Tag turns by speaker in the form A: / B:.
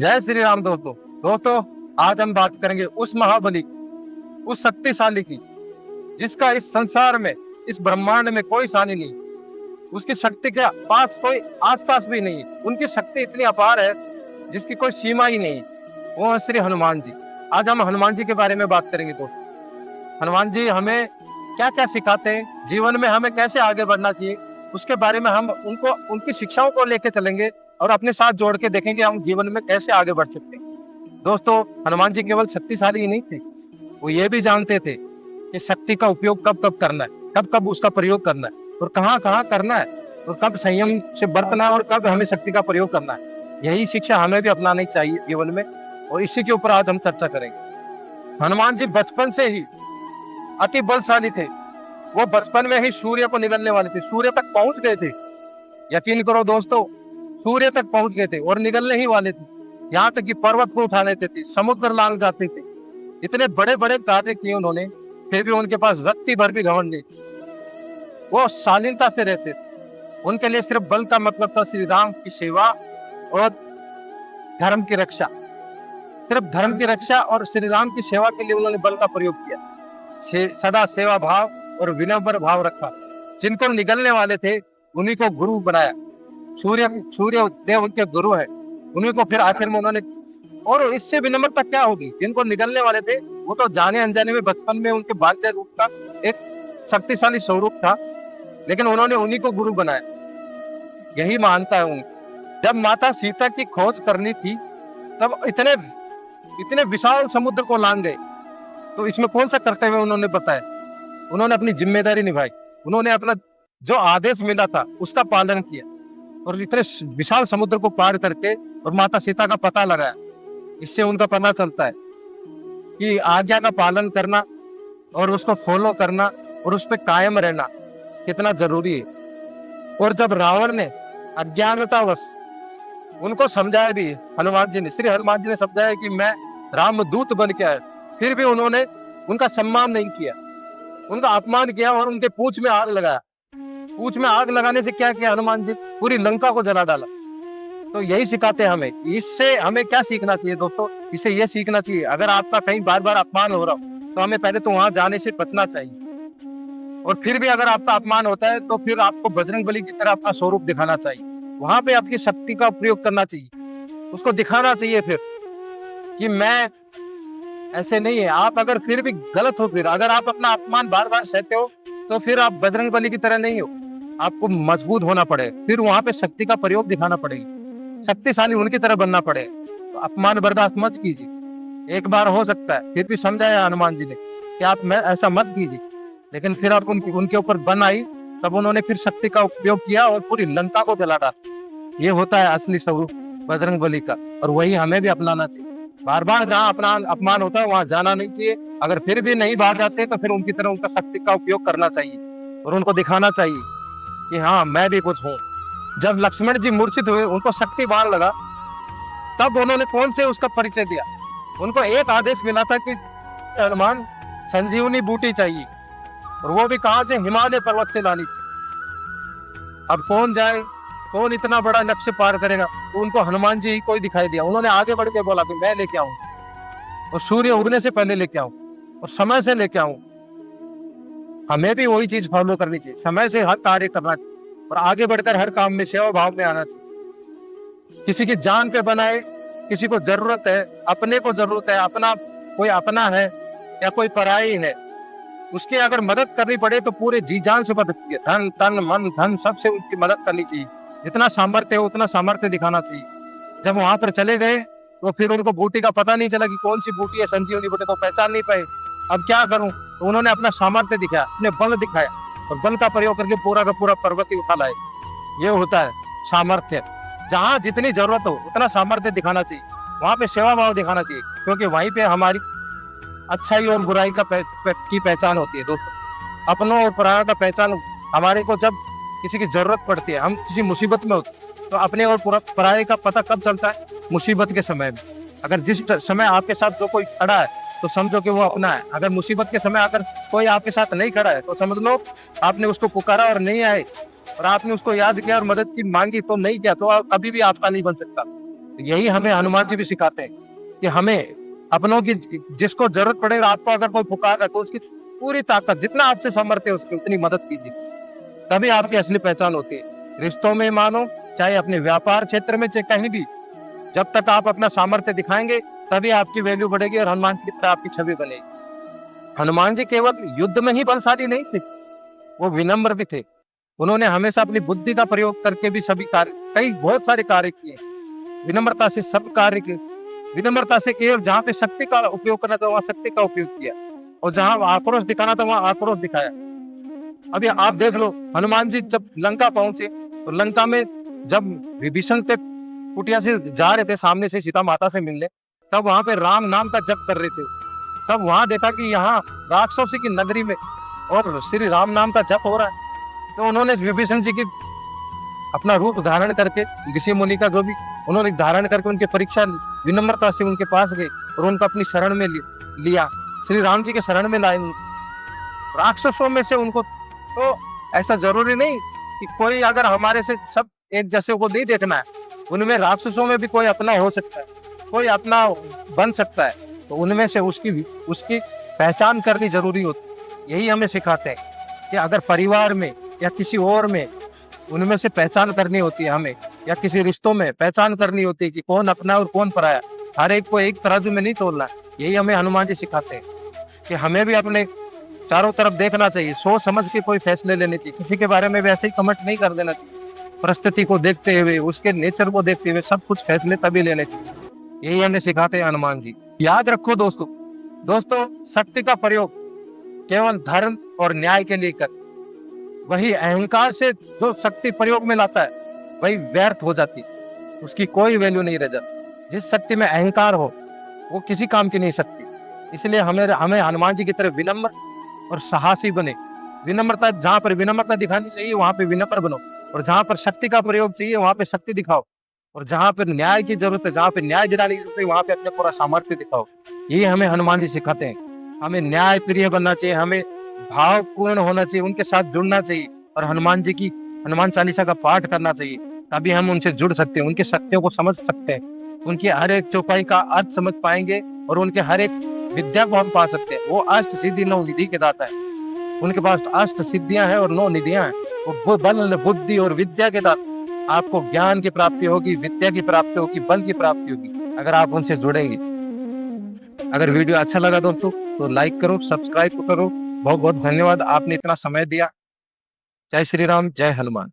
A: जय श्री राम दोस्तों। दोस्तों, आज हम बात करेंगे उस महाबली, उस शक्तिशाली की, जिसका इस संसार में, इस ब्रह्मांड में कोई सानी नहीं। उसकी शक्ति के पास कोई आसपास भी नहीं। उनकी शक्ति इतनी अपार है जिसकी कोई सीमा ही नहीं। वो है श्री हनुमान जी। आज हम हनुमान जी के बारे में बात करेंगे दोस्तों। हनुमान जी हमें क्या क्या सिखाते हैं, जीवन में हमें कैसे आगे बढ़ना चाहिए, उसके बारे में हम उनको, उनकी शिक्षाओं को लेकर चलेंगे और अपने साथ जोड़ के देखेंगे हम जीवन में कैसे आगे बढ़ सकते हैं। दोस्तों, हनुमान जी केवल शक्तिशाली ही नहीं थे, वो ये भी जानते थे कि शक्ति का उपयोग कब कब करना है, कब कब उसका प्रयोग करना है और कहाँ कहाँ करना है, और कब संयम से बरतना है और कब हमें शक्ति का प्रयोग करना है। यही शिक्षा हमें भी अपनानी चाहिए जीवन में, और इसी के ऊपर आज हम चर्चा करेंगे। हनुमान जी बचपन से ही अति बलशाली थे। वो बचपन में ही सूर्य को निगलने वाले थे, सूर्य तक पहुंच गए थे। यकीन करो दोस्तों, सूर्य तक पहुंच गए थे और निगलने ही वाले थे। यहाँ तक कि पर्वत को उठा लेते थे, समुद्र लांग जाते थे। इतने बड़े बड़े कार्य किए उन्होंने, फिर भी उनके पास रत्ती भर भी घमंड नहीं। वो शालीनता से रहते थे। उनके लिए सिर्फ बल का मतलब था श्री राम की सेवा और धर्म की रक्षा। सिर्फ धर्म की रक्षा और श्री राम की सेवा के लिए उन्होंने बल का प्रयोग किया। सदा सेवा भाव और विनम्र भाव रखा। जिनको निगलने वाले थे उन्हीं को गुरु बनाया। सूर्य देव उनके गुरु है, उन्हीं को फिर आखिर में उन्होंने, और इससे विनम्रता क्या होगी। जिनको निगलने वाले थे वो तो जाने अनजाने में बचपन में उनके बाल्य रूप का एक शक्तिशाली स्वरूप था, लेकिन उन्होंने उन्हीं को गुरु बनाया। यही मानता है उनकी। जब माता सीता की खोज करनी थी तब इतने इतने विशाल समुद्र को लांग गए, तो इसमें कौन सा कर्तव्य उन्होंने बताया। उन्होंने अपनी जिम्मेदारी निभाई। उन्होंने अपना जो आदेश मिला था उसका पालन किया और इतने विशाल समुद्र को पार करके और माता सीता का पता लगाया। इससे उनका पता चलता है कि आज्ञा का पालन करना और उसको फॉलो करना और उस पर कायम रहना कितना जरूरी है। और जब रावण ने अज्ञानतावश उनको समझाया भी, श्री हनुमान जी ने समझाया कि मैं रामदूत बन के आया, फिर भी उन्होंने उनका सम्मान नहीं किया, उनका अपमान किया और उनके पूंछ में आग लगाया। पूंछ में आग लगाने से क्या किया हनुमान जी? पूरी लंका को जला डाला। तो यही सिखाते हैं हमें। इससे हमें क्या सीखना चाहिए दोस्तों? इससे ये सीखना चाहिए, अगर आपका कहीं बार बार अपमान हो रहा हो तो हमें पहले तो वहां जाने से बचना चाहिए। और फिर भी अगर आपका अपमान होता है तो फिर आपको बजरंगबली की तरह अपना स्वरूप दिखाना चाहिए। वहां पे आपकी शक्ति का प्रयोग करना चाहिए, उसको दिखाना चाहिए फिर कि मैं ऐसे नहीं है। आप अगर फिर भी गलत हो, फिर अगर आप अपना अपमान बार बार सहते हो तो फिर आप बजरंगबली की तरह नहीं हो। आपको मजबूत होना पड़ेगा, फिर वहां पे शक्ति का प्रयोग दिखाना पड़ेगा, शक्तिशाली उनकी तरह बनना पड़ेगा। तो अपमान बर्दाश्त मत कीजिए। एक बार हो सकता है, फिर भी समझाया हनुमान जी ने कि आप मैं ऐसा मत कीजिए, लेकिन फिर आप उनके ऊपर बन आई, तब उन्होंने फिर शक्ति का उपयोग किया और पूरी लंका को जला डाला। ये होता है असली स्वरूप बजरंगबली का, और वही हमें भी अपनाना चाहिए। बार बार जहाँ अपना अपमान होता है वहां जाना नहीं चाहिए। अगर फिर भी नहीं बाहर जाते तो फिर उनकी तरह उनका शक्ति का उपयोग करना चाहिए और उनको दिखाना चाहिए कि हाँ मैं भी कुछ हूँ। जब लक्ष्मण जी मूर्छित हुए, उनको शक्ति बाण लगा, तब उन्होंने कौन से उसका परिचय दिया? उनको एक आदेश मिला था कि हनुमान संजीवनी बूटी चाहिए, और वो भी कहां से? हिमालय पर्वत से लानी थी। अब कौन जाए, कौन इतना बड़ा लक्ष्य पार करेगा? तो उनको हनुमान जी ही कोई दिखाई दिया। उन्होंने आगे बढ़ के बोला कि मैं लेके आऊं, और सूर्य उगने से पहले लेके आऊं और समय से लेके आऊं। हमें भी वही चीज फॉलो करनी चाहिए, समय से हर कार्य करना चाहिए और आगे बढ़कर हर काम में सेवा भाव में आना चाहिए। किसी की जान पे बनाए, किसी को जरूरत है, अपने को जरूरत है, अपना कोई अपना है या कोई पराई है, उसकी अगर मदद करनी पड़े तो पूरे जी जान से मदद कीजिए। धन तन मन धन सबसे उनकी मदद करनी चाहिए। जितना सामर्थ्य है उतना सामर्थ्य दिखाना चाहिए। जब वहां पर चले गए तो फिर उनको बूटी का पता नहीं चला कि कौन सी बूटी है, संजीवनी बूटी, तो पहचान नहीं पाए। अब क्या करूं? तो उन्होंने अपना सामर्थ्य दिखाया, अपने बल दिखाया और बल का प्रयोग करके पूरा का पूरा पर्वत ही उठा लाए। ये होता है सामर्थ्य। जहाँ जितनी जरूरत हो उतना सामर्थ्य दिखाना चाहिए, वहां पे सेवा भाव दिखाना चाहिए, क्योंकि वहीं पे हमारी अच्छाई और बुराई की पहचान होती है दोस्तों। अपनों और परायों का पहचान हमारे को जब किसी की जरूरत पड़ती है, हम किसी मुसीबत में होते, तो अपने और पराये का पता कब चलता है? मुसीबत के समय में। अगर जिस समय आपके साथ जो कोई खड़ा है तो समझो कि वो अपना है। अगर मुसीबत के समय अगर कोई आपके साथ नहीं खड़ा है तो समझ लो आपने उसको पुकारा और नहीं आए, और आपने उसको याद किया और मदद की मांगी तो नहीं किया, तो कभी भी आपका नहीं बन सकता। यही हमें हनुमान जी भी सिखाते हैं कि हमें अपनों की जिसको जरूरत पड़े, आपको अगर कोई पुकार रहा तो उसकी पूरी ताकत जितना आपसे सामर्थ्य है उसकी उतनी मदद कीजिए, तभी आपकी असली पहचान होती है। रिश्तों में मानो, चाहे अपने व्यापार क्षेत्र में, चाहे कहीं भी, जब तक आप अपना सामर्थ्य दिखाएंगे तभी आपकी वैल्यू बढ़ेगी और हनुमान की तरह आपकी छवि बनेगी। हनुमान जी केवल युद्ध में ही बलशाली नहीं थे, वो विनम्र भी थे। उन्होंने हमेशा अपनी बुद्धि का प्रयोग करके भी सभी कार्य, कई बहुत सारे कार्य किए। विनम्रता से सब कार्य किए, विनम्रता से केवल जहाँ पे शक्ति का उपयोग करना था वहां शक्ति का उपयोग किया, और जहाँ आक्रोश दिखाना था वहां आक्रोश दिखाया। अभी आप देख लो, हनुमान जी जब लंका पहुंचे तो लंका में जब विभीषण के कुटिया से जा रहे थे सामने से सीता माता से मिलने, तब वहां पे राम नाम का जप कर रहे थे। तब वहां देखा कि यहाँ राक्षसों की नगरी में और श्री राम नाम का जप हो रहा है। तो उन्होंने विभीषण जी की अपना रूप धारण करके, ऋषि मुनि का जो भी, उन्होंने धारण करके उनकी परीक्षा, विनम्रता से उनके पास गए और उनको अपनी शरण में लिया, श्री राम जी के शरण में लाए। राक्षसों में से उनको, तो ऐसा जरूरी नहीं कि कोई, अगर हमारे से सब एक जैसे को नहीं देखना है, उनमें राक्षसों में भी कोई अपना हो सकता है, कोई अपना बन सकता है, तो उनमें से उसकी पहचान करनी जरूरी होती है। यही हमें सिखाते हैं कि अगर परिवार में या किसी और में, उनमें से पहचान करनी होती है हमें, या किसी रिश्तों में पहचान करनी होती है कि कौन अपना और कौन पराया। हर एक को एक तराजू में नहीं तोलना। यही हमें हनुमान जी सिखाते हैं कि हमें भी अपने चारों तरफ देखना चाहिए, सोच समझ के कोई फैसले लेने चाहिए, किसी के बारे में वैसे ही कमेंट नहीं कर देना चाहिए। परिस्थिति को देखते हुए, उसके नेचर को देखते हुए सब कुछ फैसले तभी लेने चाहिए। यही हमें सिखाते हैं हनुमान जी। याद रखो दोस्तों, शक्ति का प्रयोग केवल धर्म और न्याय के लिए कर, वही अहंकार से जो शक्ति प्रयोग में लाता है वही व्यर्थ हो जाती है, उसकी कोई वैल्यू नहीं रह जाती। जिस शक्ति में अहंकार हो वो किसी काम की नहीं सकती। इसलिए हमें हनुमान जी की तरह विनम्र और साहसी बने। विनम्रता, जहाँ पर विनम्रता दिखानी चाहिए वहां पे विनम्र बनो, और जहाँ पर शक्ति का प्रयोग चाहिए वहां पे शक्ति दिखाओ, और जहाँ पर न्याय की जरूरत है, जहाँ पे न्याय दिलाने की जरूरत है, वहां पे अपने पूरा सामर्थ्य दिखाओ। यही हमें हनुमान जी सिखाते हैं। हमें न्याय प्रिय बनना चाहिए, हमें भावपूर्ण होना चाहिए, उनके साथ जुड़ना चाहिए, और हनुमान जी की हनुमान चालीसा का पाठ करना चाहिए। तभी हम उनसे जुड़ सकते हैं, उनके सत्यों को समझ सकते हैं, उनकी हर एक चौपाई का अर्थ समझ पाएंगे, और उनके हर एक विद्या को हम पा सकते हैं। वो अष्ट सिद्धि 9 निधि के दाता है, उनके पास अष्ट सिद्धियां हैं और 9 निधियां हैं। वो बल, बुद्धि और विद्या के दाता। आपको ज्ञान की प्राप्ति होगी, विद्या की प्राप्ति होगी, बल की प्राप्ति होगी अगर आप उनसे जुड़ेंगे। अगर वीडियो अच्छा लगा दोस्तों तो लाइक करो, सब्सक्राइब करो। बहुत बहुत धन्यवाद, आपने इतना समय दिया। जय श्री राम, जय हनुमान।